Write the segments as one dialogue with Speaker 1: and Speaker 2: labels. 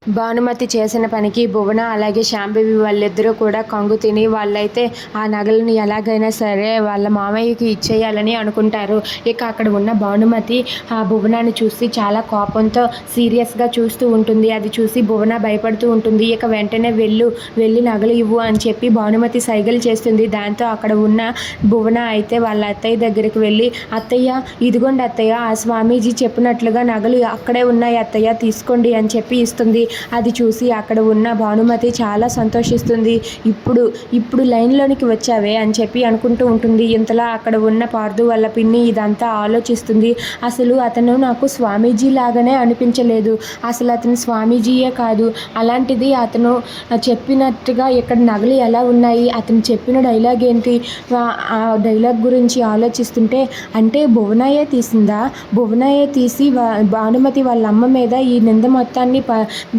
Speaker 1: భానుమతి చేసిన పనికి భువన అలాగే శాంభవి వాళ్ళిద్దరూ కూడా కంగు తిని వాళ్ళైతే ఆ నగలను ఎలాగైనా సరే వాళ్ళ మామయ్యకి ఇచ్చేయాలని అనుకుంటారు. ఇక అక్కడ ఉన్న భానుమతి ఆ భువనాన్ని చూసి చాలా కోపంతో సీరియస్గా చూస్తూ ఉంటుంది. అది చూసి భువన భయపడుతూ ఉంటుంది. ఇక వెంటనే వెళ్ళి నగలు ఇవ్వు అని చెప్పి భానుమతి సైగలు చేస్తుంది. దాంతో అక్కడ ఉన్న భువన అయితే వాళ్ళ అత్తయ్య దగ్గరికి వెళ్ళి, అత్తయ్య ఇదిగోండి అత్తయ్య, ఆ స్వామీజీ చెప్పినట్లుగా నగలు అక్కడే ఉన్నాయి అత్తయ్య, తీసుకోండి అని చెప్పి ఇస్తుంది. అది చూసి అక్కడ ఉన్న భానుమతి చాలా సంతోషిస్తుంది. ఇప్పుడు లైన్లోనికి వచ్చావే అని చెప్పి అనుకుంటూ ఉంటుంది. ఇంతలా అక్కడ ఉన్న పార్దు వాళ్ళ పిన్ని ఇదంతా ఆలోచిస్తుంది. అసలు అతను నాకు స్వామీజీ లాగానే అనిపించలేదు, అసలు అతను స్వామీజీయే కాదు, అలాంటిది అతను చెప్పినట్టుగా ఇక్కడ నగలు ఎలా ఉన్నాయి, అతను చెప్పిన డైలాగ్ ఏంటి, ఆ డైలాగ్ గురించి ఆలోచిస్తుంటే అంటే భువనయే తీసిందా, భువనయే తీసి భానుమతి వాళ్ళ అమ్మ మీద ఈ నింద మొత్తాన్ని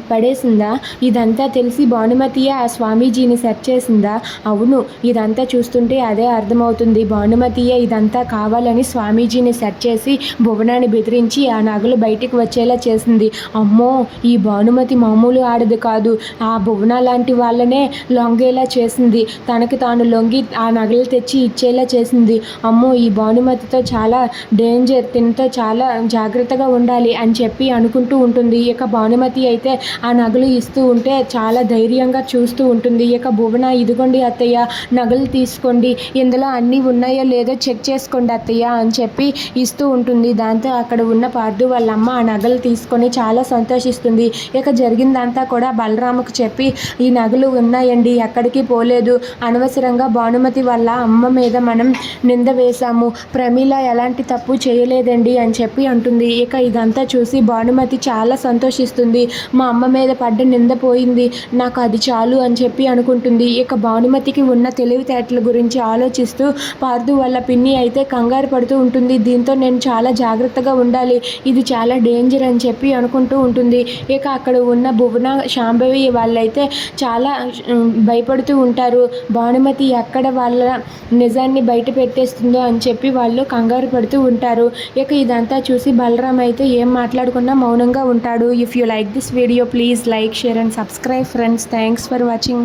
Speaker 1: పడేసిందా, ఇదంతా తెలిసి భానుమతియే ఆ స్వామీజీని సెర్చ్ చేసిందా, అవును ఇదంతా చూస్తుంటే అదే అర్థమవుతుంది, భానుమతియే ఇదంతా కావాలని స్వామీజీని సెర్చ్ చేసి భువనాన్ని బెదిరించి ఆ నగలు బయటికి వచ్చేలా చేసింది. అమ్మో, ఈ భానుమతి మామూలు ఆడదు కాదు, ఆ భువన లాంటి వాళ్ళనే లొంగేలా చేసింది, తనకి తాను లొంగి ఆ నగలు తెచ్చి ఇచ్చేలా చేసింది. అమ్మో, ఈ భానుమతితో చాలా డేంజర్, తినతో చాలా జాగ్రత్తగా ఉండాలి అని చెప్పి అనుకుంటూ ఉంటుంది. ఇక భానుమతి అయితే ఆ నగలు ఇస్తూ ఉంటే చాలా ధైర్యంగా చూస్తూ ఉంటుంది. ఇక భువన ఇదిగోండి అత్తయ్య, నగలు తీసుకోండి, ఇందులో అన్నీ ఉన్నాయో లేదో చెక్ చేసుకోండి అత్తయ్య అని చెప్పి ఇస్తూ ఉంటుంది. దాంతో అక్కడ ఉన్న పార్దు వాళ్ళ అమ్మ ఆ నగలు తీసుకొని చాలా సంతోషిస్తుంది. ఇక జరిగిందంతా కూడా బలరాముకు చెప్పి, ఈ నగలు ఉన్నాయండి, ఎక్కడికి పోలేదు, అనవసరంగా భానుమతి వాళ్ళ అమ్మ మీద మనం నింద వేశాము, ప్రమీల ఎలాంటి తప్పు చేయలేదండి అని చెప్పి అంటుంది. ఇక ఇదంతా చూసి భానుమతి చాలా సంతోషిస్తుంది. మా అమ్మ మీద పడ్డ నింద పోయింది, నాకు అది చాలు అని చెప్పి అనుకుంటుంది. ఇక భానుమతికి ఉన్న తెలివితేటల గురించి ఆలోచిస్తూ పార్దు వాళ్ళ పిన్ని అయితే కంగారు పడుతూ ఉంటుంది. దీంతో నేను చాలా జాగ్రత్తగా ఉండాలి, ఇది చాలా డేంజర్ అని చెప్పి అనుకుంటూ ఉంటుంది. ఇక అక్కడ ఉన్న భువన శాంభవి వాళ్ళైతే చాలా భయపడుతూ ఉంటారు. భానుమతి ఎక్కడ వాళ్ళ నిజాన్ని బయట పెట్టేస్తుందో అని చెప్పి వాళ్ళు కంగారు పడుతూ ఉంటారు. ఇక ఇదంతా చూసి బలరాం అయితే ఏం మాట్లాడకుండా మౌనంగా ఉంటాడు. If you like this video, please like, share and subscribe friends. Thanks for watching.